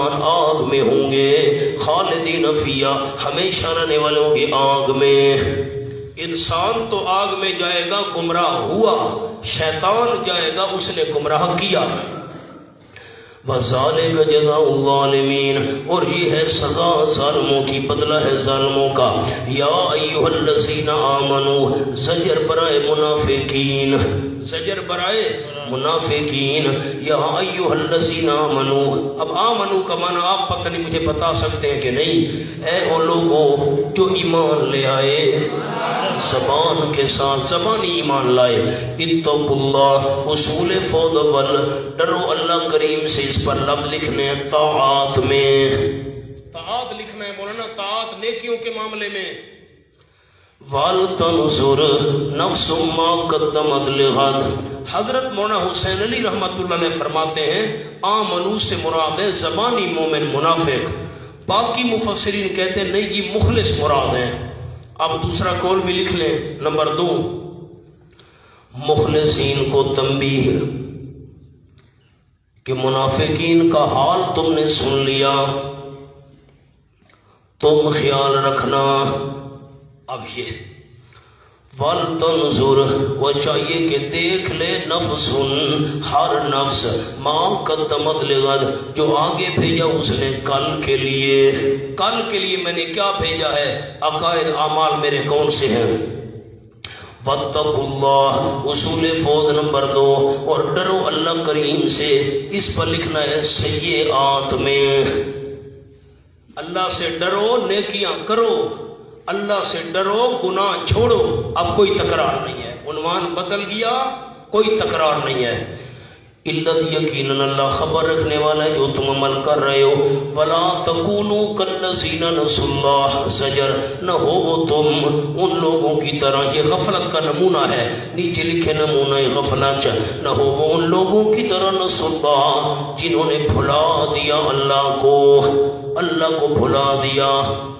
مسلمان آگ میں ہوں گے، خالدین فیہا ہمیشہ رہنے والے ہوں گے آگ میں۔ انسان تو آگ میں جائے گا گمراہ ہوا، شیطان جائے گا اس نے گمراہ کیا۔ وَذَلِكَ جَزَاءُ الظَّالِمِينَ اور یہ ہے سزا ظالموں کی، بدلہ ہے ظالموں کا۔ یا ایھا الذین آمنوا زجر برائے منافقین، زجر برائے منافقین۔ یا ایھا الذین آمنوا، اب آمنو کا معنی آپ پتہ نہیں مجھے بتا سکتے ہیں کہ نہیں؟ اے وہ لوگوں جو ایمان لے آئے زبان کے ساتھ، زبانی ایمان لائے، اتقوا اللہ اصول فوض ول، ڈرو اللہ کریم سے۔ اس پر لفظ لکھنے ہیں طاعات میں، طاعات لکھنا ہے مولانا، طاعات نیکیوں کے معاملے میں۔ وَلْتَنْظُرْ نَفْسٌ مَا قَدَّمَتْ لِغَدٍ، حضرت مولانا حسین علی رحمۃ اللہ علیہ فرماتے ہیں آمنو سے مراد ہے زبانی مومن منافق، باقی مفسرین کہتے ہیں نہیں یہ مخلص مراد ہیں۔ اب دوسرا قول بھی لکھ لیں، نمبر 2، مخلصین کو تنبیہ کہ منافقین کا حال تم نے سن لیا، تم خیال رکھنا۔ اب یہ وَلْتَنْظُرْ وہ چاہیے کہ دیکھ لے نفس ہر نفس ما قدمت لغد جو آگے بھیجا اس نے کل کے لیے، کل کے لیے میں نے کیا بھیجا ہے، عقائد اعمال میرے کون سے ہیں۔ وَاتَّقُوا اللَّهَ اصول فوز نمبر 2 اور ڈرو اللہ کریم سے، اس پر لکھنا ہے سیئات میں۔ اللہ سے ڈرو نیکیاں کرو، اللہ سے ڈرو گناہ چھوڑو۔ اب کوئی تکرار نہیں ہے، عنوان بدل گیا، کوئی تکرار نہیں ہے۔ علت یقیناً اللہ خبر رکھنے والا ہے جو تم عمل کر رہے ہو۔ وَلَا تَكُونُوا كَالَّذِينَ نَسُوا اللَّهَ زجر، نہ ہو وہ تم ان لوگوں کی طرح، یہ غفلت کا نمونہ ہے، نیچے لکھے نمونہ غفلت، نہ ہو وہ ان لوگوں کی طرح نسوا اللہ جنہوں نے بھلا دیا اللہ کو، اللہ کو بھلا دیا۔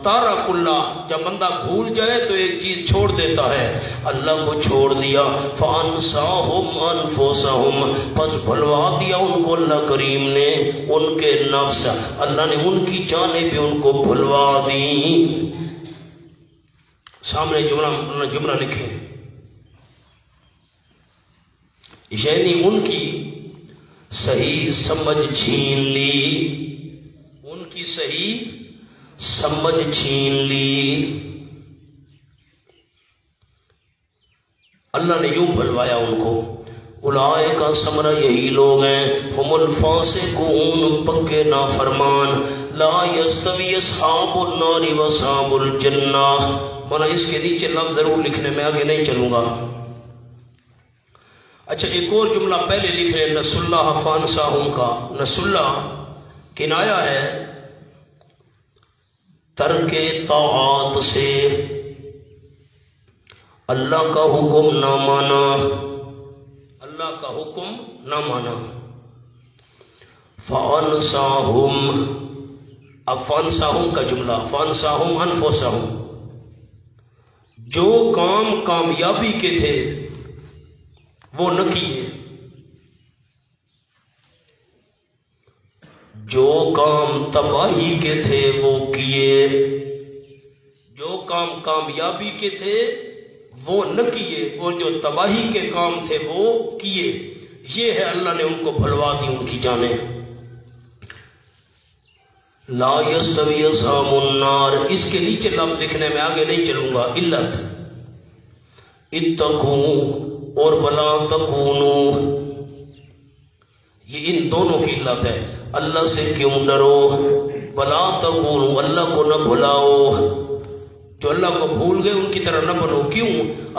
تارک اللہ، جب بندہ بھول جائے تو ایک چیز چھوڑ دیتا ہے، اللہ کو چھوڑ دیا۔ فَأَنْسَاهُمْ أَنفُسَهُمْ پس بھلوا دیا ان کو اللہ کریم نے ان کے نفس، اللہ نے ان کی جانیں بھی ان کو بھلوا دی۔ سامنے جملہ لکھیں، یعنی ان کی صحیح سمجھ چھین لی، ان کی صحیح سمجھ چھین لی، اللہ نے یوں بھلوایا ان کو۔ اولئک کا ثمرہ یہی لوگ ہیں، ہم الفاسقون پکے نافرمان، لا یستوی اصحاب النار و اصحاب الجنہ۔ مانا اس کے نیچے لفظ ضرور لکھنے میں آگے نہیں چلوں گا۔ اچھا ایک اور جملہ پہلے لکھ رہے نس اللہ فانساہم کا، نس اللہ کنایا ہے ترک طاعات سے، اللہ کا حکم نہ مانا، اللہ کا حکم نہ مانا۔ فانساہم، اب فانساہم کا جملہ، فانساہم انفسہم، جو کام کامیابی کے تھے وہ نہ کیے، جو کام تباہی کے تھے وہ کیے، جو کام کامیابی کے تھے وہ نہ کیے، اور جو تباہی کے کام تھے وہ کیے۔ یہ ہے اللہ نے ان کو بھلوا دی ان کی جانیں۔ لا یستوی اصحاب النار، اس کے نیچے لفظ لکھنے میں آگے نہیں چلوں گا۔ علت اتقوا اور ولا تکونوا، یہ ان دونوں کی علت ہے۔ اللہ سے کیوں ڈرو، ولا تکونوا اللہ کو نہ بھلاؤ، جو اللہ کو بھول گئے ان کی طرح نہ بنو۔ کیوں؟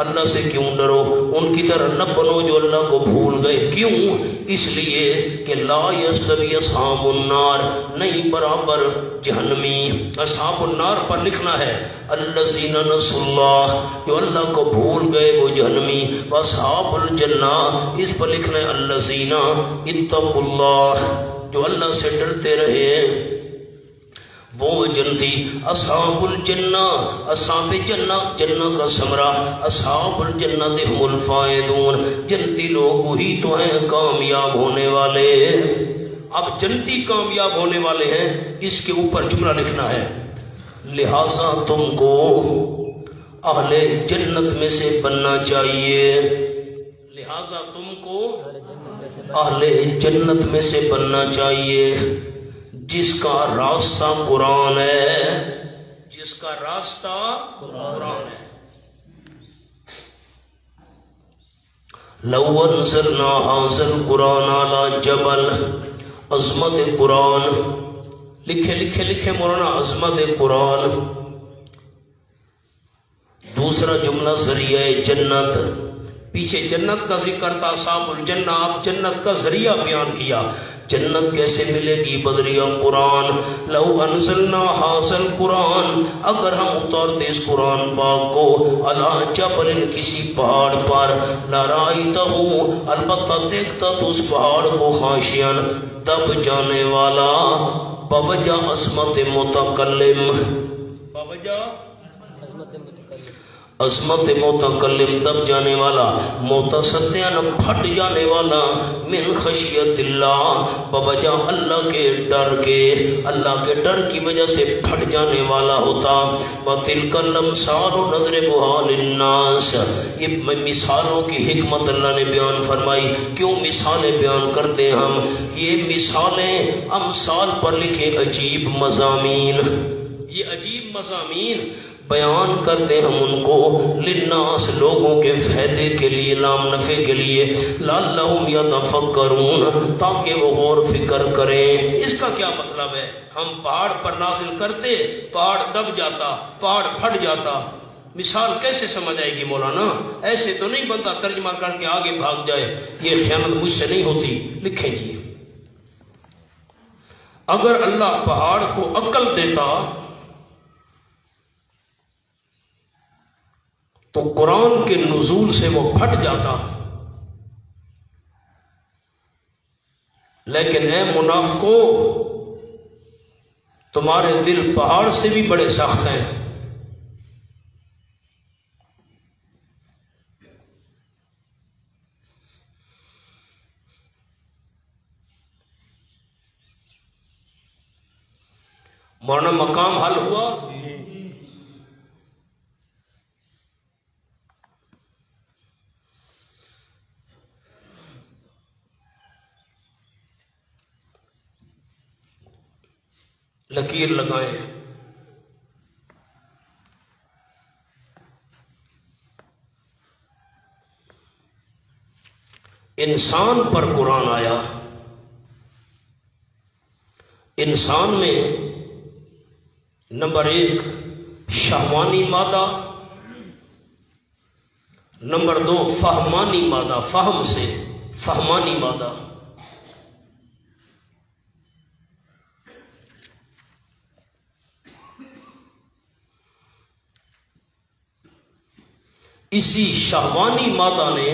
اللہ سے کیوں ڈرو، ان کی طرح نہ بنو جو اللہ کو بھول گئے۔ کیوں؟ اس لیے کہ لا یستوی اصحاب النار، نہیں برابر جہنمی۔ اصحاب النار پر لکھنا ہے الذین نسوا اللہ، جو اللہ کو بھول گئے وہ جہنمی۔ واصحاب الجنہ، اس پر لکھنا ہے الذین اتقوا اللہ، جو اللہ سے ڈرتے رہے وہ جنتی۔ اصحاب الجنہ، اصحاب جنہ، جنہ کا ثمرہ، اصحاب الجنہ ہم الفائزون، جنتی لوگ وہی تو ہیں کامیاب ہونے والے۔ اب جنتی کامیاب ہونے والے ہیں، اس کے اوپر جملہ لکھنا ہے، لہذا تم کو اہل جنت میں سے بننا چاہیے، لہذا تم کو اہل جنت میں سے بننا چاہیے، جس کا راستہ قرآن ہے، جس کا راستہ قرآن ہے۔ لو انزلنا هذا القرآن على جبل، عظمت قرآن، لکھے لکھے لکھے مولانا، عظمت قرآن۔ دوسرا جملہ ذریعہ جنت، پیچھے جنت کا ذکر تھا، صاحب الجنہ، اب جنت کا ذریعہ بیان کیا، جنت کیسے ملے گی؟ بدریہ قرآن۔ لو انزلنا هذا القرآن، اگر ہم اتارتے اس قرآن پاک کو، علی جبل، کسی پہاڑ پر، لرأیتہ، البتہ دیکھتا تو اس پہاڑ کو، خاشعا، دب جانے والا، بوجہ عظمت متکلم، بوجہ عظمت متکلم، دب جانے والا، متصدعا، پھٹ جانے والا، من خشیت اللہ، بوجہ اللہ کے ڈر کے، اللہ کے ڈر کی وجہ سے پھٹ جانے والا ہوتا۔ وَتِلْكَ الْأَمْثَالُ نَضْرِبُهَا لِلنَّاسِ، یہ مثالوں کی حکمت اللہ نے بیان فرمائی۔ کیوں مثالیں بیان کرتے ہم؟ یہ مثالیں امثال پر لکھے عجیب مضامین، یہ عجیب مضامین بیان کرتے ہم ان کو، للناس، لوگوں کے فائدے کے لیے، لام نفع کے لیے، لعلہم یتفکرون، تاکہ وہ غور فکر کریں۔ اس کا کیا مطلب ہے؟ ہم پہاڑ پر نازل کرتے، پہاڑ دب جاتا، پہاڑ پھٹ جاتا، مثال کیسے سمجھ آئے گی مولانا؟ ایسے تو نہیں بنتا ترجمہ کر کے آگے بھاگ جائے، یہ خیانت مجھ سے نہیں ہوتی۔ لکھیں جی، اگر اللہ پہاڑ کو عقل دیتا تو قرآن کے نزول سے وہ پھٹ جاتا، لیکن اے منافقو، تمہارے دل پہاڑ سے بھی بڑے سخت ہیں۔ مولانا مقام حل ہوا؟ لکیر لگائیں۔ انسان پر قرآن آیا، انسان میں نمبر 1 شہوانی مادہ، نمبر 2 فہمانی مادہ، فہم سے فہمانی مادہ۔ اسی شہوانی مادہ نے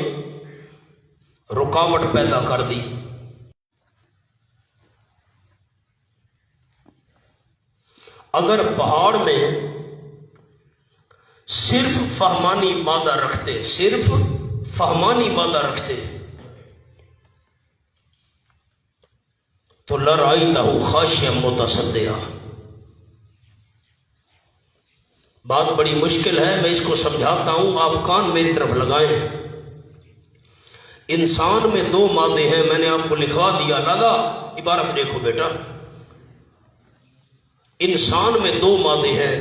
رکاوٹ پیدا کر دی۔ اگر پہاڑ میں صرف فہمانی مادہ رکھتے، صرف فہمانی مادہ رکھتے، تو لرأیتہ خاشعا متصدعا۔ بات بڑی مشکل ہے، میں اس کو سمجھاتا ہوں، آپ کان میری طرف لگائیں۔ انسان میں 2 مادے ہیں، میں نے آپ کو لکھوا دیا، لالا عبارت دیکھو بیٹا، انسان میں 2 مادے ہیں،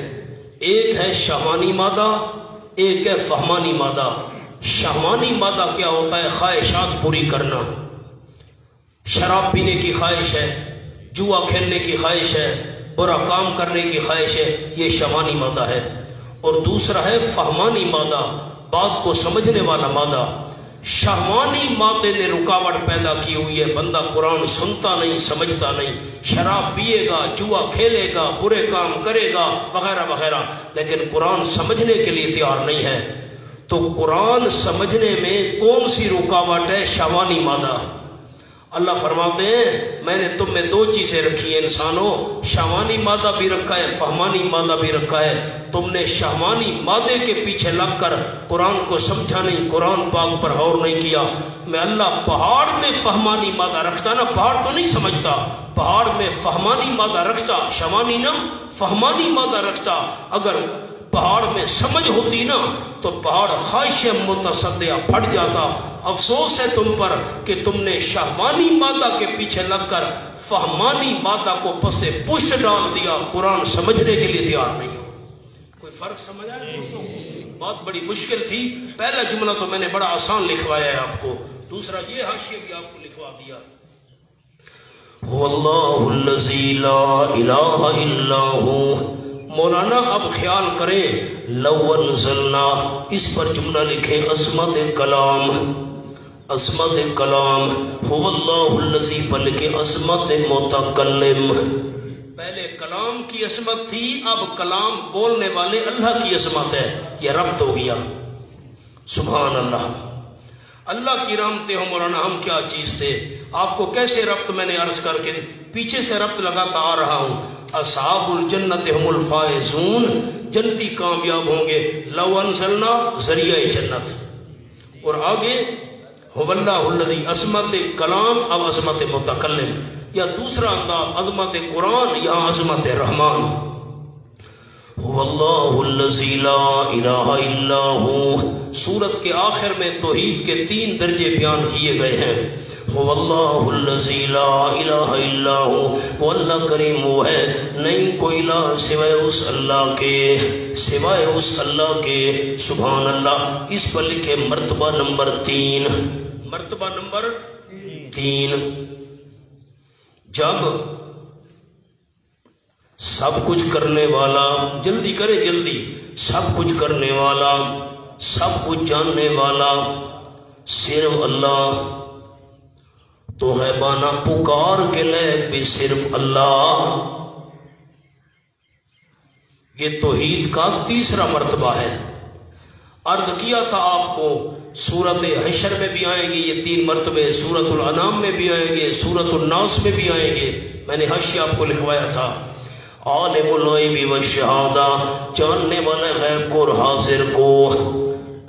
ایک ہے شہوانی مادہ، ایک ہے فہمانی مادہ۔ شہوانی مادہ کیا ہوتا ہے؟ خواہشات پوری کرنا، شراب پینے کی خواہش ہے، جوا کھیلنے کی خواہش ہے، برا کام کرنے کی خواہش ہے، یہ شہوانی مادہ ہے۔ اور دوسرا ہے فہمانی مادہ، بات کو سمجھنے والا مادہ۔ شہوانی مادے نے رکاوٹ پیدا کی ہوئی ہے، بندہ قرآن سنتا نہیں، سمجھتا نہیں، شراب پیے گا، جوا کھیلے گا، برے کام کرے گا، وغیرہ وغیرہ، لیکن قرآن سمجھنے کے لیے تیار نہیں ہے۔ تو قرآن سمجھنے میں کون سی رکاوٹ ہے؟ شہوانی مادہ۔ اللہ فرماتے ہیں میں نے تم میں دو چیزیں رکھی ہیں انسانوں، شہوانی مادہ بھی رکھا ہے، فہمانی مادہ بھی رکھا ہے۔ تم نے شہوانی مادے کے پیچھے لگ کر قرآن کو سمجھا نہیں، قرآن پاک پر غور نہیں کیا۔ میں اللہ پہاڑ میں فہمانی مادہ رکھتا نا، پہاڑ تو نہیں سمجھتا، پہاڑ میں فہمانی مادہ رکھتا، شہوانی نہ فہمانی مادہ رکھتا۔ اگر پہاڑ میں سمجھ ہوتی نا تو پہاڑ خواہش متصدیہ پھٹ جاتا۔ افسوس ہے تم پر کہ تم نے شہوانی مادہ کے پیچھے لگ کر فہمانی مادہ کو پسے پشت ڈال دیا، قرآن سمجھنے کے لیے تیار نہیں ہو۔ کوئی فرق سمجھ آیا دوستوں؟ بہت بڑی مشکل تھی۔ پہلا جملہ تو میں نے بڑا آسان لکھوایا ہے آپ کو، دوسرا یہ حاشیہ بھی آپ کو لکھوا دیا۔ هو اللہ الذی لا الہ الا ہو۔ مولانا اب خیال کریں، لو انزلنا، اس پر جملہ لکھیں عصمت کلام، عصمت کلام، هو اللہ الذی پر لکھیں عصمت متکلم۔ پہلے کلام کی عصمت تھی، اب کلام بولنے والے اللہ کی عصمت ہے، یہ ربط ہو گیا۔ سبحان اللہ، اللہ کی رحمتیں ہو مولانا، ہم کیا چیز تھے، آپ کو کیسے ربط میں نے عرض کر کے پیچھے سے ربط لگاتا آ رہا ہوں۔ اصحاب الجنت ہم الفائزون، جنتی کامیاب ہوں گے۔ لو انزلنا ذریعہ جنت، اور آگے هو اللہ الذی عصمت کلام، اب عصمت متکلم، یا دوسرا انداز عظمت قرآن، یہاں عظمت رحمان۔ هو اللہ الذی لا الہ الا ہو۔ سورت کے آخر میں توحید کے 3 درجے بیان کیے گئے ہیں۔ هو اللہ الذی لا الہ الا ہو، وہ اللہ کریم وہ ہے، نہیں کوئی الہ سوائے اس اللہ کے، سوائے اس اللہ کے۔ سبحان اللہ، اس پر لکھے مرتبہ نمبر 3، مرتبہ نمبر 3۔ جب سب کچھ کرنے والا، جلدی کرے جلدی، سب کچھ کرنے والا، سب کچھ جاننے والا صرف اللہ، تو غیبانہ پکار کے لے بھی صرف اللہ۔ یہ توحید کا تیسرا مرتبہ ہے۔ عرض کیا تھا آپ کو، سورت حشر میں بھی آئیں گے یہ 3 مرتبے، سورت الانعام میں بھی آئیں گے، سورت الناس میں بھی آئیں گے۔ میں نے حاشیہ آپ کو لکھوایا تھا، عالم الغیب والشہادہ، جاننے والے غیب کو اور حاضر کو۔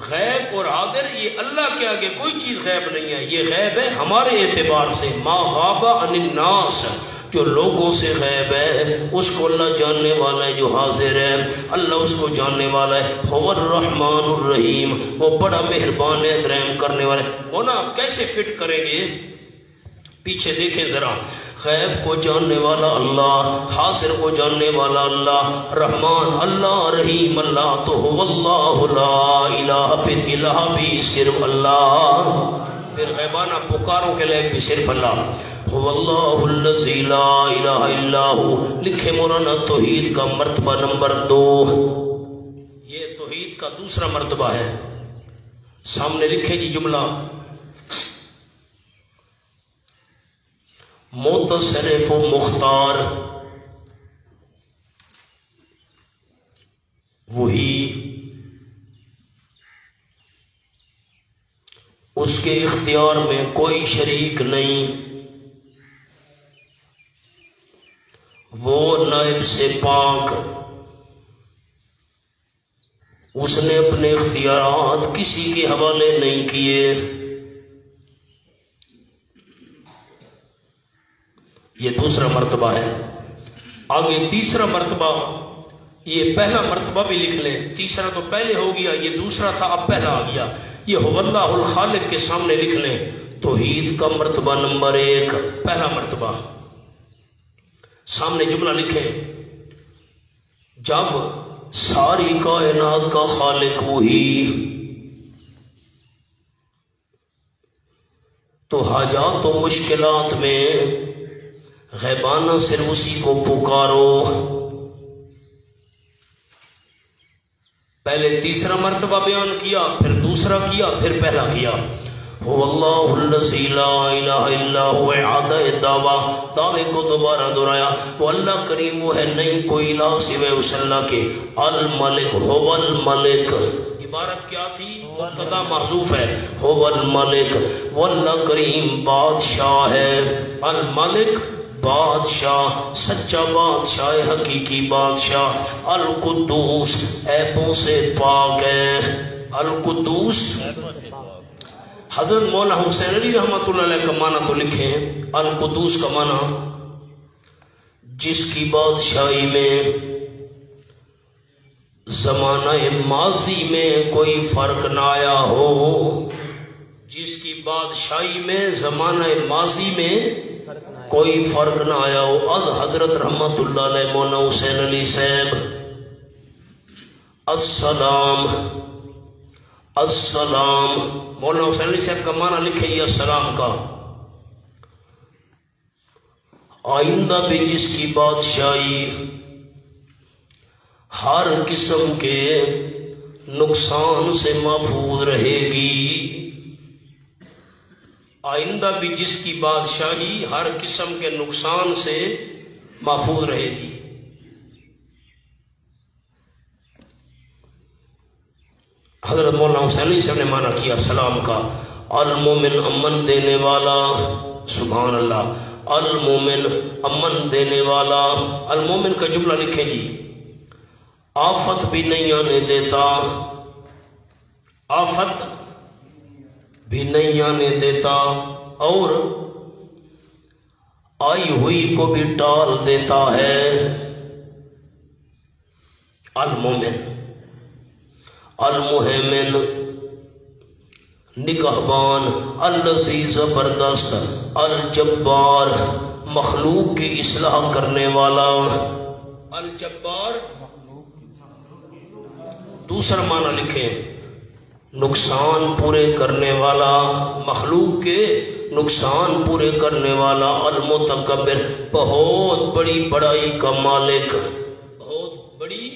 غیب اور حاضر، یہ اللہ کے آگے کوئی چیز غیب نہیں ہے، یہ غیب ہے ہمارے اعتبار سے۔ ما غاب عن الناس، جو لوگوں سے غیب ہے اس کو اللہ جاننے والا ہے، جو حاضر ہے اللہ اس کو جاننے والا ہے۔ هو الرحمن الرحیم، وہ بڑا مہربان ہے، رحم کرنے والا ہے۔ وہ نا کیسے فٹ کریں گے، پیچھے دیکھیں ذرا، غیب کو جاننے والا اللہ، حاضر کو جاننے والا اللہ، رحمان اللہ، رحیم اللہ، تو هو اللہ لا الہ، پھر الہ بھی صرف اللہ، پھر غیبانہ پکاروں کے لئے بھی صرف اللہ۔ هو اللہ الذی لا الہ الا ہو، لکھے مولانا توحید کا مرتبہ نمبر 2، یہ توحید کا دوسرا مرتبہ ہے۔ سامنے لکھے جی جملہ، متصرف و مختار، وہی اس کے اختیار میں کوئی شریک نہیں، وہ نائب سے پاک، اس نے اپنے اختیارات کسی کے حوالے نہیں کیے۔ یہ دوسرا مرتبہ ہے۔ آگے تیسرا مرتبہ، یہ پہلا مرتبہ بھی لکھ لیں، تیسرا تو پہلے ہو گیا، یہ دوسرا تھا اب پہلا آ گیا۔ یہ هو اللہ الخالق کے سامنے لکھ لیں، توحید کا مرتبہ نمبر 1، پہلا مرتبہ۔ سامنے جملہ لکھیں، جب ساری کائنات کا خالق وہی، تو حاجات و مشکلات میں غیبانہ صرف اسی کو پکارو۔ پہلے تیسرا مرتبہ بیان کیا، پھر دوسرا کیا، پھر پہلا کیا۔ هو اللہ الذی لا الہ الا هو، اعادہ دعویٰ، دعوے کو دوبارہ دہرایا، وہ اللہ کریم وہ ہے، نہیں کوئی الہ سوائے اس اللہ کے۔ الملک، هو الملک، عبارت کیا تھی؟ مبتدا محذوف ہے. هو الملک، واللہ کریم بادشاہ ہے. الملک بادشاہ، سچا بادشاہ، حقیقی بادشاہ. القدوس عیبوں سے پاک ہے. القدوس. حضرت مولا حسین علی رحمۃ اللہ علیہ کا معنی تو لکھے ہیں. القدوس کا معنی جس کی بادشاہی میں زمانہ ماضی میں کوئی فرق نہ آیا ہو. جس کی بادشاہی میں زمانہ ماضی میں کوئی فرق نہ آیا ہو. از حضرت رحمت اللہ علیہ مولانا حسین علی صاحب. السلام. السلام مولانا حسین علی صاحب کا معنی لکھے یہ السلام کا. آئندہ بھی جس کی بادشاہی ہر قسم کے نقصان سے محفوظ رہے گی. آئندہ بھی جس کی بادشاہی ہر قسم کے نقصان سے محفوظ رہے گی. حضرت مولانا حسین علی صاحب نے معنی کیا سلام کا. المومن امن دینے والا. سبحان اللہ. المومن امن دینے والا. المومن کا جملہ لکھیں جی. آفت بھی نہیں آنے دیتا. آفت بھی نہیں آنے دیتا اور آئی ہوئی کو بھی ٹال دیتا ہے. المومن. المہمن نگہبان. الذی زبردست. الجبار مخلوق کی اصلاح کرنے والا. الجبار دوسرا معنی لکھیں نقصان پورے کرنے والا. مخلوق کے نقصان پورے کرنے والا. المتکبر بہت بڑی بڑائی کا مالک. بہت بڑی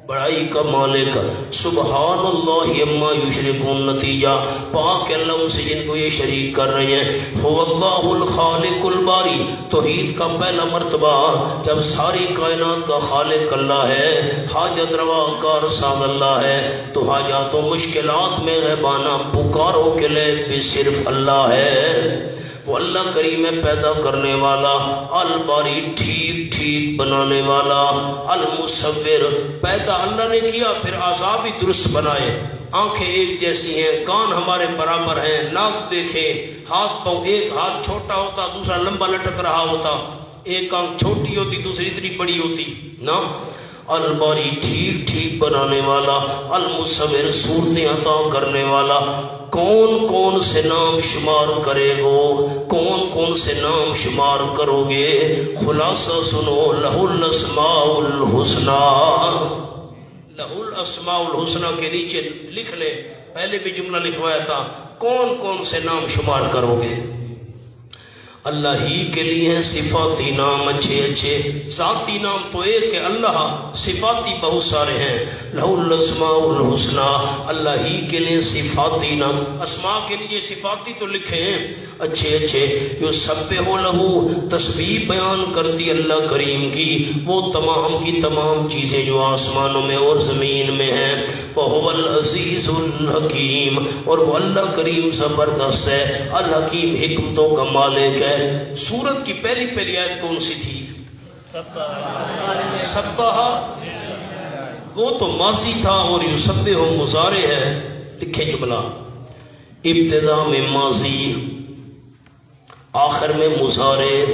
بڑائی کا مالک. سبحان اللہ اما یشرکون. نتیجہ پاک اللہ سے جن کو یہ شریک کر رہے ہیں. هو اللہ الخالق الباری. توحید کا پہلا مرتبہ جب ساری کائنات کا خالق اللہ ہے، حاجت روا کار ساز اللہ ہے، تو حاجات و مشکلات میں غیبانہ پکاروں کے لیے بھی صرف اللہ ہے. وہ اللہ کریم پیدا کرنے والا. الباری ٹھیک ٹھیک بنانے والا. المصور پیدا اللہ نے کیا پھر اعضاء بھی درست بنائے. آنکھیں ایک جیسی ہیں، کان ہمارے برابر ہیں، ناک دیکھیں، ہاتھ پاؤں. ایک ہاتھ چھوٹا ہوتا دوسرا لمبا لٹک رہا ہوتا، ایک آنکھ چھوٹی ہوتی دوسری اتنی بڑی ہوتی نا. الباری ٹھیک ٹھیک بنانے والا. المصور صورتیں عطا کرنے والا. کون کون سے نام شمار کرے گو، کون کون سے نام شمار کرو گے؟ خلاصہ سنو. لہ الاسماء الحسنی. لہ الاسماء الحسنی کے نیچے لکھ لے، پہلے بھی جملہ لکھوایا تھا. کون کون سے نام شمار کرو گے؟ اللہ ہی کے لیے ہیں صفاتی نام اچھے اچھے. ذاتی نام تو ایک ہے اللہ، صفاتی بہت سارے ہیں. لہ الاسماء الحسنی. اللہ ہی کے لیے صفاتی نام. اسماء کے لیے صفاتی تو لکھے ہیں اچھے اچھے. جو سبح لہو تسبیح بیان کرتی اللہ کریم کی وہ تمام کی تمام چیزیں جو آسمانوں میں اور زمین میں ہیں. وہو العزیز الحکیم. اور وہ اللہ کریم زبردست ہے، الحکیم حکمتوں کا مالک ہے. سورت کی پہلی آیت کون سی تھی؟ سبح. وہ تو ماضی تھا اور یسبح مضارع ہے. لکھیں جملہ ابتدا میں ماضی، آخر میں مضارع،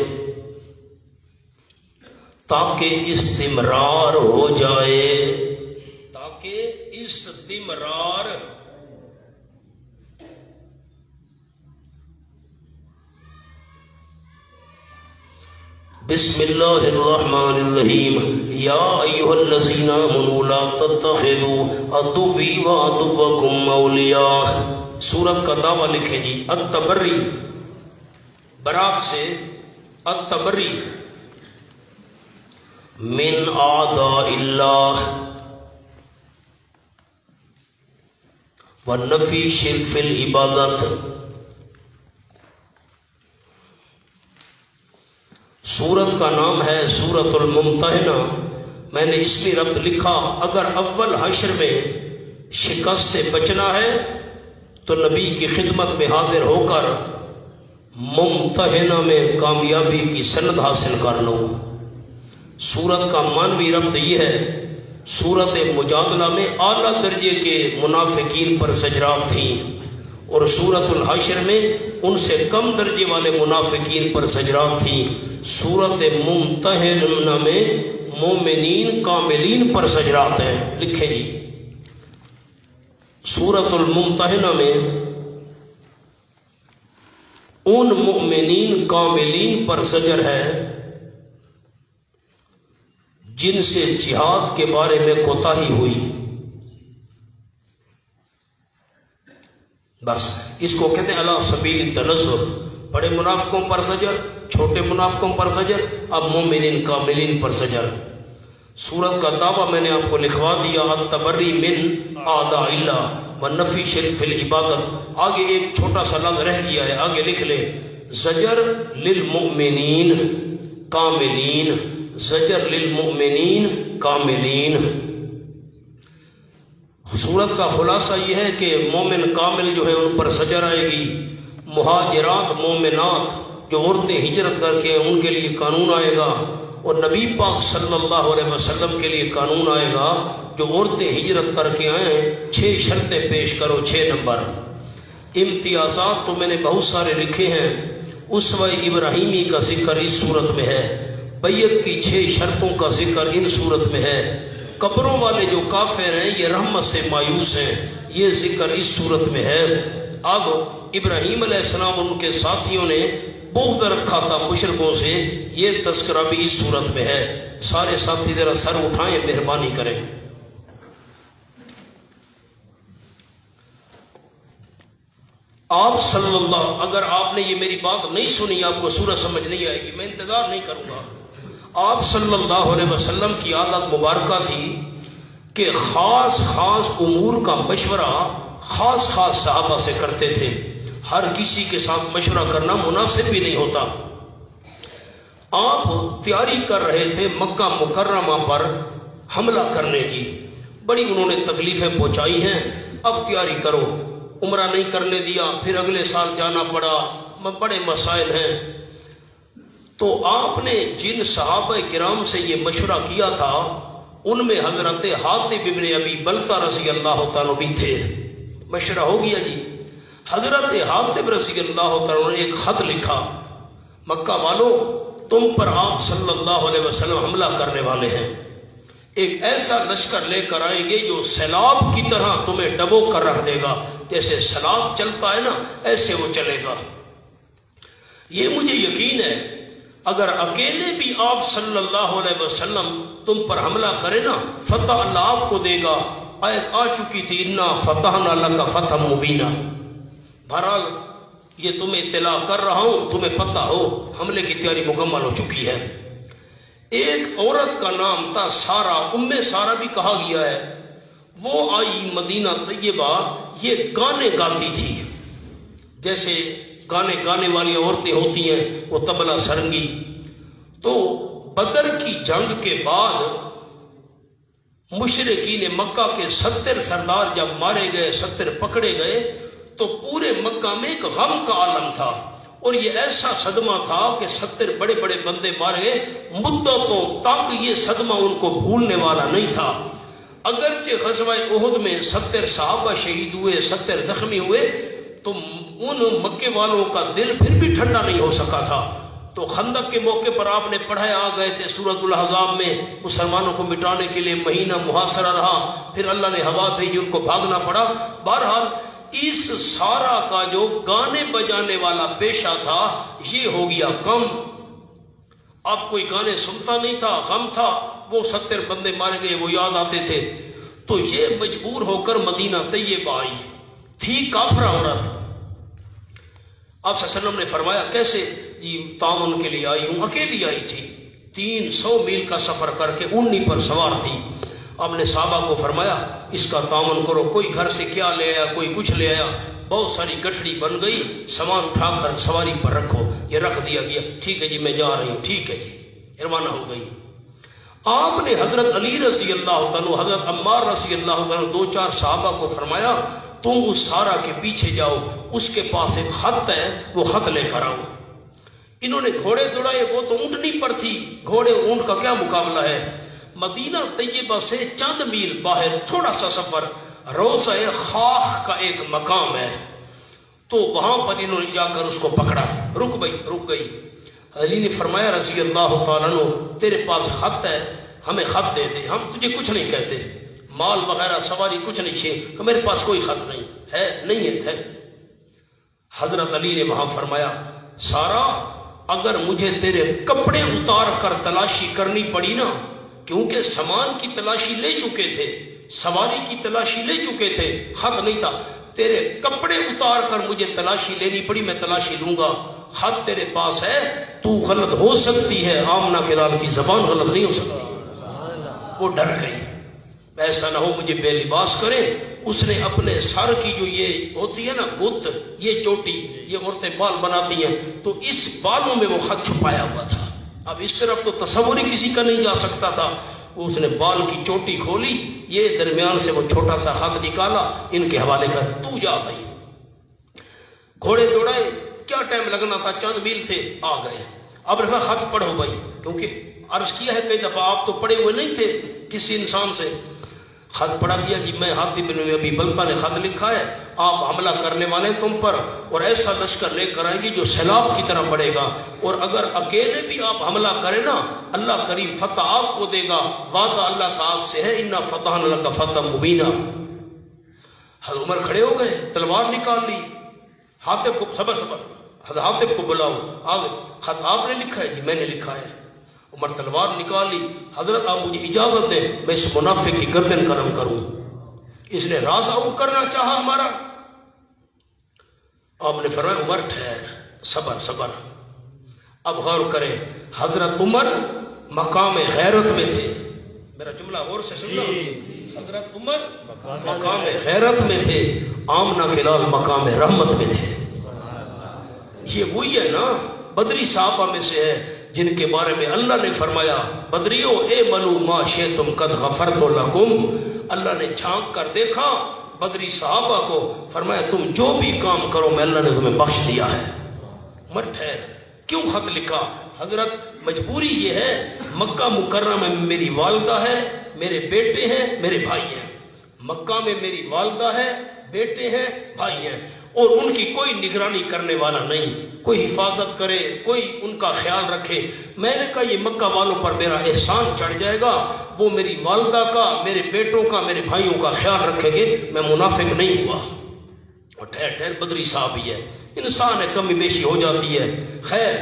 تاکہ استمرار ہو جائے. تاکہ استمرار. بسم اللہ الرحمن الرحیم. یا ایھا الذین آمنوا لا تتخذوا عدوی وعدوکم اولیاء. سورت کا دعویٰ لکھیں جی. التبری برات سے. التبری من اعداء اللہ والنفی شرک فی العبادت. سورت کا نام ہے سورت الممتحنہ. میں نے اس میں ربط لکھا اگر اول حشر میں شکست سے بچنا ہے تو نبی کی خدمت میں حاضر ہو کر ممتحنہ میں کامیابی کی سند حاصل کر لو۔ سورت کا معنوی ربط یہ ہے، سورت مجادلہ میں اعلیٰ درجے کے منافقین پر زجرات تھیں، اور سورت الحشر میں ان سے کم درجے والے منافقین پر زجرات تھیں۔ سورت ممتحنہ میں مومنین کاملین پر زجرات ہیں۔ لکھیں جی، سورت الممتحنہ میں ان مومنین کاملین پر زجر ہے جن سے جہاد کے بارے میں کوتاہی ہوئی۔ بس اس کو کہتے ہیں علی سبیل التنزل، بڑے منافقوں پر زجر، چھوٹے منافقوں پر زجر، اب مومنین کاملین پر زجر۔ سورت کا دعویٰ میں نے آپ کو لکھوا دیا، التبری من اعداء اللہ ونفی شرک فی العبادت۔ آگے ایک چھوٹا سا لفظ رہ گیا ہے، آگے لکھ لیں، زجر للمؤمنین کاملین، زجر للمؤمنین کاملین۔ سورت کا خلاصہ یہ ہے کہ مومن کامل جو ہے ان پر زجر آئے گی، مہاجرات مومنات جو عورتیں ہجرت کر کے ان کے لیے قانون آئے گا، اور نبی پاک صلی اللہ علیہ وسلم کے لیے قانون آئے گا جو عورتیں ہجرت کر کے آئیں 6 شرطیں پیش کرو، 6 نمبر امتیازات تو میں نے بہت سارے لکھے ہیں۔ اسوہ ابراہیمی کا ذکر اس صورت میں ہے، بیعت کی 6 شرطوں کا ذکر ان صورت میں ہے، قبروں والے جو کافر ہیں یہ رحمت سے مایوس ہیں، یہ ذکر اس صورت میں ہے۔ اب ابراہیم علیہ السلام ان کے ساتھیوں نے بغض رکھا تھا مشرکوں سے، یہ تذکرہ بھی اس صورت میں ہے۔ سارے ساتھی ذرا سر اٹھائیں، مہربانی کریں۔ آپ صلی اللہ، اگر آپ نے یہ میری بات نہیں سنی، آپ کو سورہ سمجھ نہیں آئے گی، میں انتظار نہیں کروں گا۔ آپ صلی اللہ علیہ وسلم کی عادت مبارکہ تھی کہ خاص خاص امور کا مشورہ خاص خاص صحابہ سے کرتے تھے، ہر کسی کے ساتھ مشورہ کرنا مناسب بھی نہیں ہوتا۔ آپ تیاری کر رہے تھے مکہ مکرمہ پر حملہ کرنے کی، بڑی انہوں نے تکلیفیں پہنچائی ہیں، اب تیاری کرو۔ عمرہ نہیں کرنے دیا، پھر اگلے سال جانا پڑا، بڑے مسائل ہیں۔ تو آپ نے جن صحابہ کرام سے یہ مشورہ کیا تھا ان میں حضرت حاطب ابن ابی بلتہ رضی اللہ تعالیٰ بھی تھے۔ مشورہ ہو گیا جی، حضرت حاطب رضی اللہ تعالیٰ نے ایک خط لکھا، مکہ والوں تم پر آپ صلی اللہ علیہ وسلم حملہ کرنے والے ہیں، ایک ایسا لشکر لے کر آئیں گے جو سیلاب کی طرح تمہیں ڈبو کر رکھ دے گا، جیسے سیلاب چلتا ہے نا ایسے وہ چلے گا۔ یہ مجھے یقین ہے اگر اکیلے بھی آپ صلی اللہ علیہ وسلم تم پر حملہ کرے نا، فتح اللہ آپ کو دے گا۔ آیت آ چکی تھی، انا فتحنا لک فتحا مبینا۔ بہرحال یہ تمہیں اطلاع کر رہا ہوں، تمہیں پتہ ہو حملے کی تیاری مکمل ہو چکی ہے۔ ایک عورت کا نام تھا سارہ، سارہ بھی کہا گیا ہے، وہ آئی مدینہ طیبہ، یہ گانے گاتی تھی، جیسے گانے گانے والی عورتیں ہوتی ہیں، وہ طبلہ سرنگی۔ تو بدر کی جنگ کے بعد مشرکین مکہ کے 70 سردار جب مارے گئے، 70 پکڑے گئے، تو پورے مکہ میں ایک غم کا عالم تھا، اور یہ ایسا صدمہ تھا کہ 70 بڑے بڑے بندے مارے گئے، مدتوں تک یہ صدمہ ان کو بھولنے والا نہیں تھا۔ اگرچہ غزوہ احد میں 70 صحابہ شہید ہوئے، 70 زخمی ہوئے، تو ان مکے والوں کا دل پھر بھی ٹھنڈا نہیں ہو سکا تھا۔ تو خندق کے موقع پر آپ نے پڑھایا، آ گئے تھے سورۃ الاحزاب میں، مسلمانوں کو مٹانے کے لیے مہینہ محاصرہ رہا، پھر اللہ نے ہوا بھیجی، ان کو بھاگنا پڑا۔ بہرحال اس سارا کا جو گانے بجانے والا پیشہ تھا یہ ہو گیا کم، اب کوئی گانے سنتا نہیں تھا، غم تھا، وہ 70 بندے مارے گئے وہ یاد آتے تھے۔ تو یہ مجبور ہو کر مدینہ طیبہ آئی، تھی کافرہ عورت۔ آپ صلی اللہ علیہ وسلم نے فرمایا کیسے؟ جی تعاون کے لیے آئی ہوں، اکیلی آئی تھی، 300 میل کا سفر کر کے اونی پر سوار تھی۔ آپ نے صحابہ کو فرمایا اس کا تعاون کرو، کوئی گھر سے کیا لے آیا، کوئی کچھ لے آیا، بہت ساری گٹھڑی بن گئی، سامان اٹھا کر سواری پر رکھو، یہ رکھ دیا گیا، ٹھیک ہے جی میں جا رہی ہوں، ٹھیک ہے جی، روانہ ہو گئی۔ آپ نے حضرت علی رضی اللہ تعالیٰ حضرت عمار رضی اللہ تعالیٰ 2-4 صحابہ کو فرمایا تم اس سارا کے پیچھے جاؤ، اس کے پاس ایک خط ہے، وہ خط لے کر آؤ۔ انہوں نے گھوڑے دوڑائے، وہ تو اونٹنی پر تھی، گھوڑے اونٹ کا کیا مقابلہ ہے۔ مدینہ طیبہ سے چند میل باہر تھوڑا سا سفر، روضہ خاخ کا ایک مقام ہے، تو وہاں پر انہوں نے جا کر اس کو پکڑا، رک گئی۔ علی نے فرمایا رضی اللہ تعالیٰ عنہ تیرے پاس خط ہے، ہمیں خط دے دے، ہم تجھے کچھ نہیں کہتے، مال وغیرہ سواری کچھ نہیں چھے، کہ میرے پاس کوئی خط نہیں ہے، نہیں ہے۔ حضرت علی نے وہاں فرمایا سارا اگر مجھے تیرے کپڑے اتار کر تلاشی کرنی پڑی نا، کیونکہ سامان کی تلاشی لے چکے تھے، سواری کی تلاشی لے چکے تھے، خط نہیں تھا، تیرے کپڑے اتار کر مجھے تلاشی لینی پڑی، میں تلاشی لوں گا، خط تیرے پاس ہے، تو غلط ہو سکتی ہے، آمنہ کے لال کی زبان غلط نہیں ہو سکتی۔ وہ ڈر گئی، ایسا نہ ہو مجھے بے لباس کرے۔ اس نے اپنے سر کی جو یہ ہوتی ہے نا گت، یہ چوٹی، یہ عورتیں بال بناتی ہیں، تو اس بالوں میں وہ خط چھپایا ہوا تھا۔ اب اس طرف تو تصور ہی کسی کا نہیں جا سکتا تھا۔ اس نے بال کی چوٹی کھولی، یہ درمیان سے وہ چھوٹا سا خط نکالا، ان کے حوالے کر، تو جا بھائی۔ گھوڑے دوڑائے، کیا ٹائم لگنا تھا، چند میل تھے، آ گئے۔ اب رہا خط پڑھو بھائی، کیونکہ عرض کیا ہے کئی دفعہ آپ تو پڑھے ہوئے نہیں تھے کسی انسان سے۔ خط پڑھا دیا کہ میں حاتب بن ابی بلتہ نے خط لکھا ہے، آپ حملہ کرنے والے تم پر، اور ایسا لشکر لے کر آئیں گے جو سیلاب کی طرح بڑھے گا، اور اگر اکیلے بھی آپ حملہ کریں نا، اللہ کریم فتح آپ کو دے گا، وعدہ اللہ کا آپ سے ہے، انا فتحنا لک فتحا مبینا۔ حضرت عمر کھڑے ہو گئے، تلوار نکال لی، حاتب کو صبر حاتب کو بلاؤ، آگے خط آپ نے لکھا ہے؟ جی میں نے لکھا ہے۔ عمر تلوار نکال لی، حضرت آپ مجھے اجازت دیں میں اس منافق کی گردن قلم کروں، اس نے راز آؤٹ کرنا چاہا ہمارا۔ آپ نے فرمایا عمر ٹھہر، صبر۔ اب غور کریں، حضرت عمر مقام غیرت میں تھے، میرا جملہ غور سے سننا، حضرت عمر مقام غیرت میں تھے، آمنہ خلال مقام رحمت میں تھے۔ یہ وہی ہے نا بدری صحابہ میں سے ہے جن کے بارے میں اللہ نے فرمایا بدریو اے ملو ما شئتم قد غفرت لکم۔ اللہ نے جھانک کر دیکھا بدری صحابہ کو، فرمایا تم جو بھی کام کرو میں اللہ نے تمہیں بخش دیا ہے۔ مت ٹھہر، کیوں خط لکھا؟ حضرت مجبوری یہ ہے، مکہ مکرمہ میں میری والدہ ہے، میرے بیٹے ہیں، میرے بھائی ہیں، مکہ میں میری والدہ ہے، بیٹے ہیں، بھائی ہیں، اور ان کی کوئی نگرانی کرنے والا نہیں، کوئی حفاظت کرے، کوئی ان کا خیال رکھے۔ میں نے کہا یہ مکہ والوں پر میرا احسان چڑھ جائے گا، وہ میری والدہ کا، میرے بیٹوں کا، میرے بھائیوں کا خیال رکھیں گے، میں منافق نہیں ہوا۔ اور ٹھہر بدری صاحب ہی ہے، انسان ہے، کمی بیشی ہو جاتی ہے۔ خیر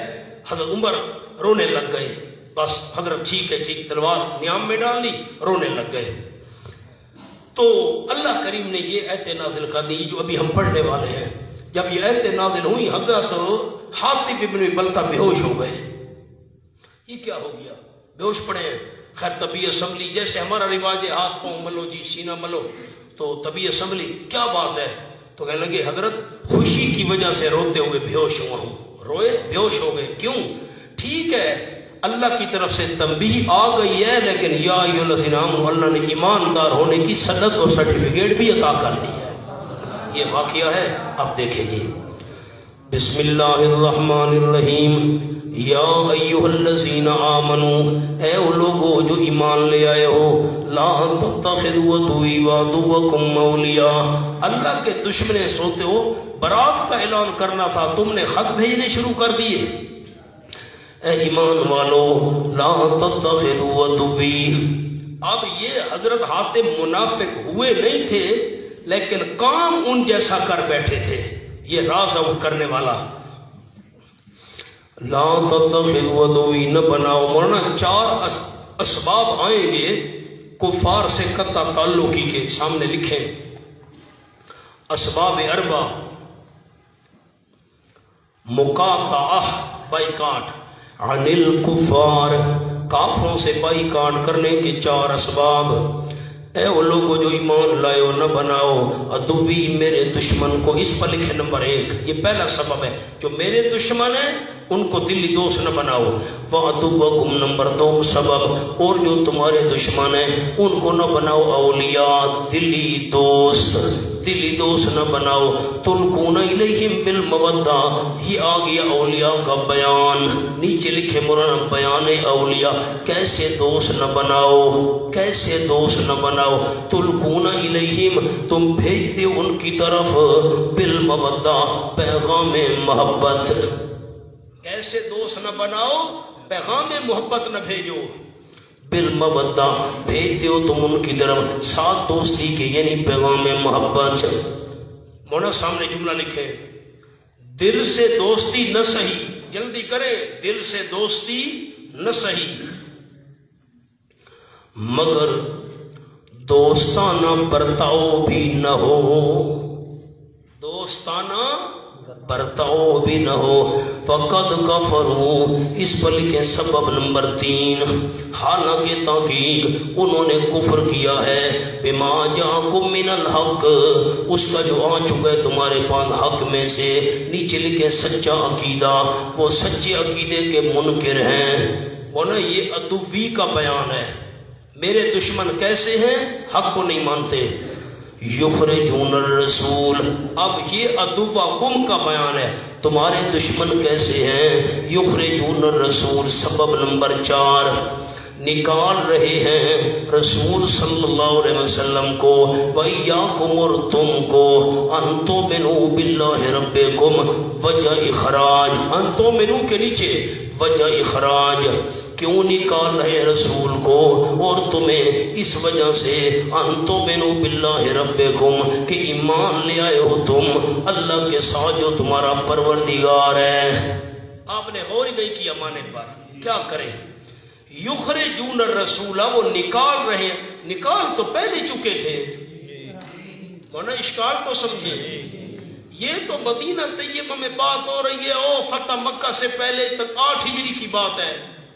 حضرت عمر رونے لگ گئے، بس حضرت ٹھیک ہے تلوار نیام میں ڈال لی، رونے لگ گئے۔ تو اللہ کریم نے یہ آیت نازل کر دی جو ابھی ہم پڑھنے والے ہیں۔ جب یہ آیت نازل ہوئی حضرت حاتب بن بلتہ بے ہوش ہو گئے۔ یہ کیا ہو گیا؟ بے ہوش پڑے ہیں۔ خیر طبی اسمبلی، جیسے ہمارا رواج ہے ہاتھ پاؤں ملو جی، سینہ ملو، تو طبی اسمبلی کیا بات ہے؟ تو کہنے لگے حضرت خوشی کی وجہ سے روتے ہوئے بے ہوش ہوا ہوں۔ روئے، بے ہوش ہو گئے، کیوں؟ ٹھیک ہے اللہ کی طرف سے تنبیہ آ گئی ہے، لیکن یا ایھا الذین آمنوا اللہ نے ایماندار ہونے کی سند اور سرٹیفکیٹ بھی عطا کر دی ہے۔ یہ واقعہ ہے، اب دیکھیں جی۔ بسم اللہ الرحمن الرحیم۔ یا ایھا الذین آمنوا، اے وہ لوگو جو ایمان لے آئے ہو، لا تتخذوا عدوی وعدوکم اولیاء، اللہ کے دشمنے سوتے ہو، برات کا اعلان کرنا تھا، تم نے خط بھیجنے شروع کر دیے۔ اے ایمان والو لا تتخذوا عدوی۔ اب یہ حضرت حاتم منافق ہوئے نہیں تھے، لیکن کام ان جیسا کر بیٹھے تھے، یہ راز آؤٹ کرنے والا۔ لا تتخذوا عدوی، نہ بناؤ، ورنہ 4 اسباب آئیں گے کفار سے قطع تعلقی کے، سامنے لکھیں اسباب 4، مقاطعہ بائیکاٹ، عن الکفار، کافروں سے بائیکاٹ کرنے کے 4 اسباب، اے وہ لوگوں جو ایمان لائے ہو نہ بناؤ عدوی میرے دشمن کو. اس پر لکھے نمبر 1، یہ پہلا سبب ہے. جو میرے دشمن ہیں ان کو دلی دوست نہ بناؤ. وَعَدُوَّكُمْ نمبر 2 سبب، اور جو تمہارے دشمن ہیں ان کو نہ بناؤ اولیاء، دلی دوست. دلی دوست نہ بناؤ. تلقون الیہم بالمودہ، یہ آ گیا اولیاء کا بیان. نیچے لکھے مولانا بیان اولیاء. کیسے دوست نہ بناؤ، کیسے دوست نہ بناؤ. تلقون الیہم، تم بھیجتے ان کی طرف، بالمودہ پیغام محبت. کیسے دوست نہ بناؤ، پیغام محبت نہ بھیجو. بالمودہ بھیجتے ہو تم ان کی طرف ساتھ دوستی کے، یعنی پیغام محبت. مونا سامنے جملہ لکھے، دل سے دوستی نہ سہی. جلدی کرے، دل سے دوستی نہ سہی مگر دوستانہ برتاؤ بھی نہ ہو. دوستانہ برتاؤ بھی نہ ہو. فقد کفروا، اس پر لکھے سبب نمبر 3، حالانکہ تحقیق انہوں نے کفر کیا ہے. بما جاءکم من الحق، اس کا جو آ چکا ہے تمہارے پاس حق میں سے. نیچے لکھے سچا عقیدہ، وہ سچے عقیدے کے منکر ہیں. وہ نا یہ عدوی کا بیان ہے. میرے دشمن کیسے ہیں؟ حق کو نہیں مانتے. یخرجون الرسول، اب یہ عدوکم کا بیان ہے. تمہارے دشمن کیسے ہیں؟ یخرجون الرسول سبب نمبر 4، نکال رہے ہیں رسول صلی اللہ علیہ وسلم کو. وَإِيَّاكُمْ، اور تم کو. أَن تُؤْمِنُوا بِاللَّهِ رَبِّكُمْ، وجہ اخراج. أَن تُؤْمِنُوا کے نیچے وجہ اخراج. کیوں نکال رہے رسول کو اور تمہیں؟ اس وجہ سے ان تؤمنوا باللہ ربکم، کہ ایمان لے آئے ہو تم اللہ کے ساتھ جو تمہارا پروردگار ہے. آپ نے غور ہی نہیں کیا معنی پر. کیا کریں؟ یخرجون الرسول، وہ نکال رہے ہیں. نکال تو پہلے چکے تھے. ورنہ اشکال تو سمجھے، یہ تو مدینہ طیبہ میں بات ہو رہی ہے. او فتح مکہ سے پہلے تک 8 ہجری کی بات ہے.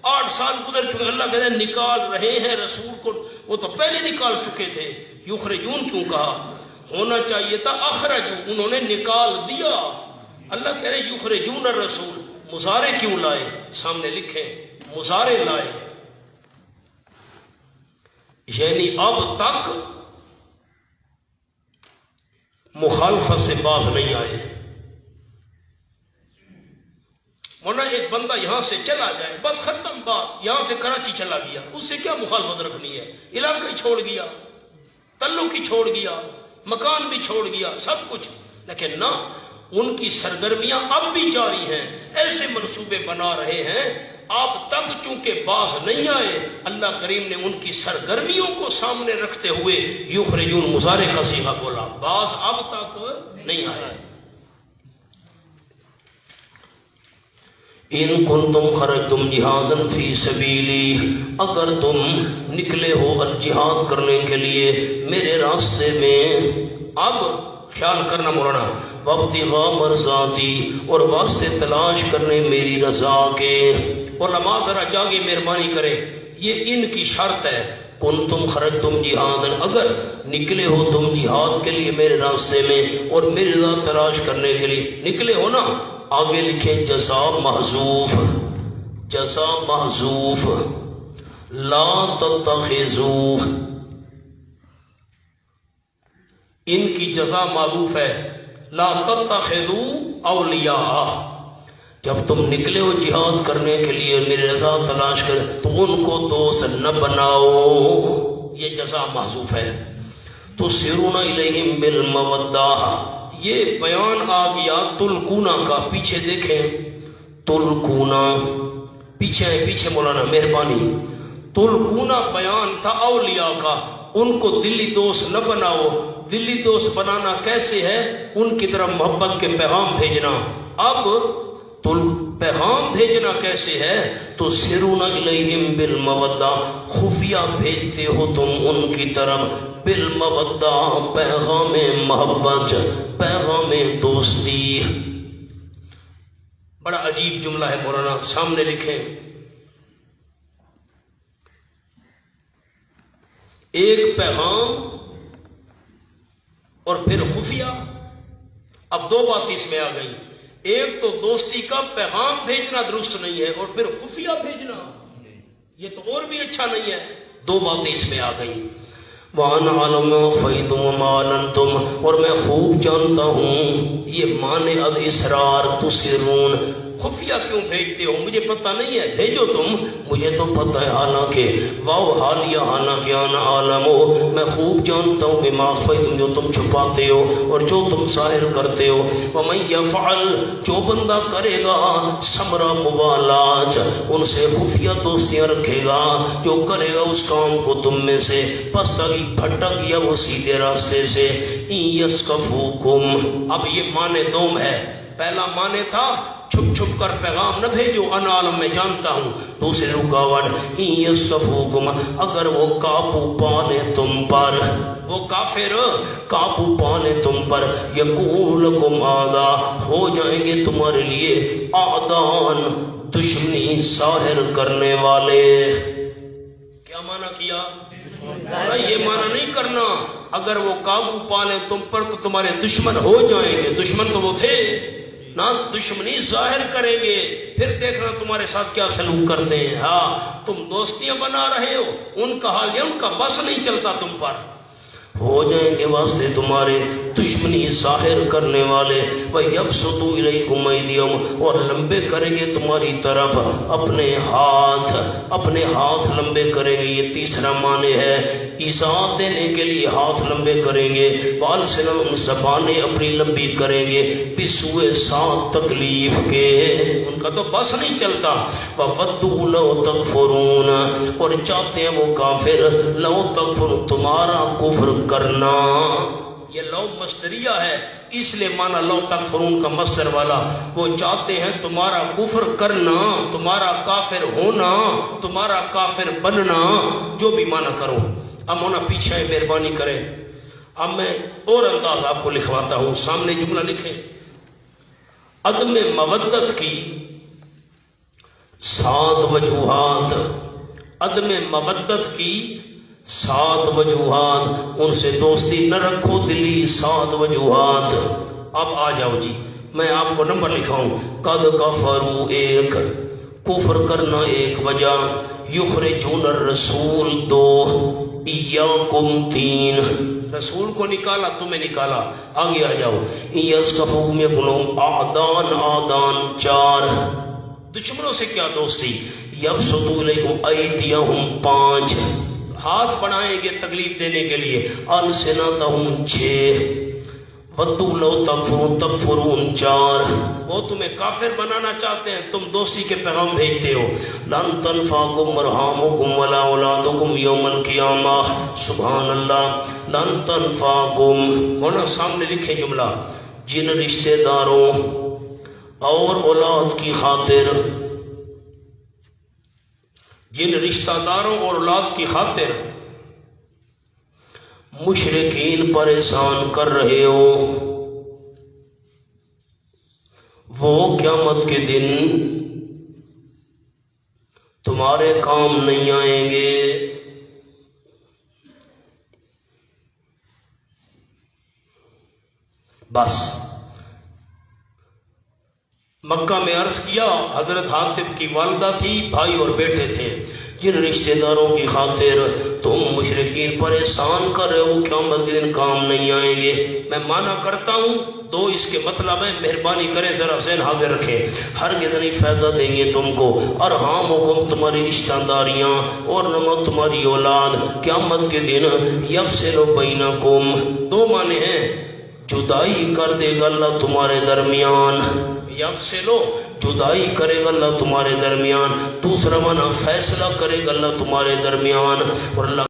8 سال گزر چکے. اللہ کہتے ہیں نکال رہے ہیں رسول کو. وہ تو پہلے نکال چکے تھے. یخرجون کیوں کہا؟ ہونا چاہیے تھا اخرجو، انہوں نے نکال دیا. اللہ کہہ رہے یخرجون الرسول. مضارع کیوں لائے؟ سامنے لکھیں مضارع لائے، یعنی اب تک مخالفت سے باز نہیں آئے. ورنہ ایک بندہ یہاں سے چلا جائے بس ختم بات. یہاں سے کراچی چلا گیا، اس سے کیا مخالفت رکھنی ہے؟ علاقہ ہی چھوڑ گیا، تعلق ہی چھوڑ گیا، مکان بھی چھوڑ گیا، سب کچھ. لیکن نہ، ان کی سرگرمیاں اب بھی جاری ہیں. ایسے منصوبے بنا رہے ہیں. اب تک چونکہ باز نہیں آئے، اللہ کریم نے ان کی سرگرمیوں کو سامنے رکھتے ہوئے یخرجون مضارع کا صیغہ بولا. باز اب تک نہیں آئے. ان کنتم خرجتم جہادا فی سبیلی، اگر تم نکلے ہو جہاد کرنے کے لیے میرے راستے میں. اب خیال کرنا مولانا، وابتغاء مرضاتی، اور واسطے تلاش کرنے میری رضا کے. علماء ذرا جاگے مہربانی کرے، یہ ان کی شرط ہے. کنتم خرجتم جہادا، اگر نکلے ہو تم جہاد کے لیے میرے راستے میں اور میری رضا تلاش کرنے کے لیے نکلے ہو نا. آگے لکھیں جزا محذوف، جزا محذوف. لا تتخذوا، ان کی جزا معروف ہے. لا تتخذوا اولیاء، جب تم نکلے ہو جہاد کرنے کے لیے میری رضا تلاش کر تو ان کو دوست نہ بناؤ. یہ جزا محذوف ہے. تسرون الیہم بالمودہ، یہ بیان آ گیا تلقونا کا. پیچھے دیکھیں تلقونا، پیچھے مولانا مہربانی. تلقونا بیان تھا اولیاء کا. ان کو دلی دوست نہ بناؤ. دلی دوست بنانا کیسے ہے؟ ان کی طرف محبت کے پیغام بھیجنا. اب پیغام بھیجنا کیسے ہے؟ تو سرون الیہم بالمودہ، خفیہ بھیجتے ہو تم ان کی طرف. بالمودہ پیغام محبت، پیغام دوستی. بڑا عجیب جملہ ہے مولانا، سامنے لکھیں. ایک پیغام اور پھر خفیہ. اب دو بات اس میں آ گئی. ایک تو دوستی کا پیغام بھیجنا درست نہیں ہے، اور پھر خفیہ بھیجنا یہ تو اور بھی اچھا نہیں ہے. دو باتیں اس میں آ گئی. وَأَنَا عَلَمُ مَا أَخْفَيْتُمْ وَمَا أَعْلَنْتُمْ، اور میں خوب جانتا ہوں. یہ معنی الاسرار تسرون، خفیہ کیوں بھیجتے ہو؟ مجھے پتہ نہیں ہے، بھیجو تم، مجھے تو پتہ ہے. حالانکہ واو حالیہ، حالانکہ انا عالم ہو، میں خوب جانتا ہوں بما اخفیتم، جو تم چھپاتے ہو اور جو تم ظاہر کرتے ہو. ومن یفعل، جو بندہ کرے گا ثمرہ موالات، ان سے خفیہ دوستیاں رکھے گا، جو کرے گا اس کام کو تم میں سے، پس بھٹک گیا وہ سیدھے راستے سے. یسکفوکم، اب یہ معنی دوم ہے. پہلا معنی تھا چھپ چھپ کر پیغام نہ بھیجو، انا عالم میں جانتا ہوں. دوسری رکاوٹ یسکفوکم، اگر وہ قابو پالے تم پر، وہ کافر قابو پالے تم پر، یقولکم اعدا، ہو جائیں گے تمہارے لیے اعدان، دشمنی ظاہر کرنے والے. کیا معنی کیا؟ یہ معنی نہیں کرنا اگر وہ قابو پالیں تم پر تو تمہارے دشمن ہو جائیں گے. دشمن تو وہ تھے نا، دشمنی ظاہر کریں گے، پھر دیکھنا تمہارے ساتھ کیا سلوک کرتے ہیں. ہاں تم دوستیاں بنا رہے ہو، ان کا حال یہ، ان کا بس نہیں چلتا تم پر. ہو جائیں گے واسطے تمہارے دشمنی ظاہر کرنے والے. وَيَبْسُطُ إِلَيْكُمْ أَيْدِيَهُمْ، اور لمبے کریں گے تمہاری طرف اپنے ہاتھ، اپنے ہاتھ لمبے کریں گے. یہ تیسرا معنی ہے، ایذا دینے کے لیے ہاتھ لمبے کریں گے. وَأَلْسِنَتُهُمْ، زبانیں اپنی لمبی کریں گے، بِسُوءِ ساتھ تکلیف کے، ان کا تو بس نہیں چلتا. وَوَدُّوا لَوْ تَكْفُرُونَ، اور چاہتے ہیں وہ کافر، لَوْ تَكْفُرُونَ، تمہارا کفر کرنا. یہ لو مصدریہ ہے، اس لیے مانا لو تکفرون کا مصدر والا. وہ چاہتے ہیں تمہارا کفر کرنا، تمہارا کافر ہونا، تمہارا کافر بننا، جو بھی مانا کرو. اب ہونا پیچھے مہربانی کریں. اب میں اور انداز آپ کو لکھواتا ہوں، سامنے جملہ لکھیں. عدم مودت کی 7 وجوہات، عدم مودت کی 7 وجوہات، ان سے دوستی نہ رکھو دلی 7 وجوہات. اب آ جاؤ جی، میں آپ کو نمبر لکھاؤں. قد کفروا، ایک کفر کرنا ایک وجہ. یخرجون الرسول 2، ایاکم 3، رسول کو نکالا تمہیں نکالا. آگے آ جاؤ. یسکفوکم یکونہم اعدان، اعدان 4، دشمنوں سے کیا دوستی. یبسطوا الیکم ایدیہم 5، ہاتھ بڑھائیں گے تکلیف دینے کے لیے. السنتہم 6، ودوا لو تکفرون 4، وہ تمہیں کافر بنانا چاہتے ہیں، تم دوستی کے پیغام بھیجتے ہو. لن تنفعکم ارحامکم ولا اولادکم یوم القیامہ، سبحان اللہ. لن تنفعکم ہونا، سامنے لکھے جملہ. جن رشتہ داروں اور اولاد کی خاطر، جن رشتہ داروں اور اولاد کی خاطر مشرکین پریشان کر رہے ہو، وہ قیامت کے دن تمہارے کام نہیں آئیں گے. بس مکہ میں عرض کیا، حضرت حاتب کی والدہ تھی، بھائی اور بیٹے تھے. جن رشتہ داروں کی خاطر تم مشرکین پریشان کر رہے ہو، قیامت کے دن کام نہیں آئیں گے. میں معنی کرتا ہوں 2 اس کے مطلب ہے، مہربانی کریں ذرا ذہن حاضر رکھیں. ہرگز نہیں فائدہ دیں گے تم کو. ارحامکم، تمہاری رشتہ داریاں، اور نمت تمہاری اولاد، قیامت کے دن یفصل بینکم. 2 معنی ہیں، جدائی کر دے گا اللہ تمہارے درمیان. یفصلو، جدائی کرے گا اللہ تمہارے درمیان. دوسرا معنی فیصلہ کرے گا اللہ تمہارے درمیان. اور اللہ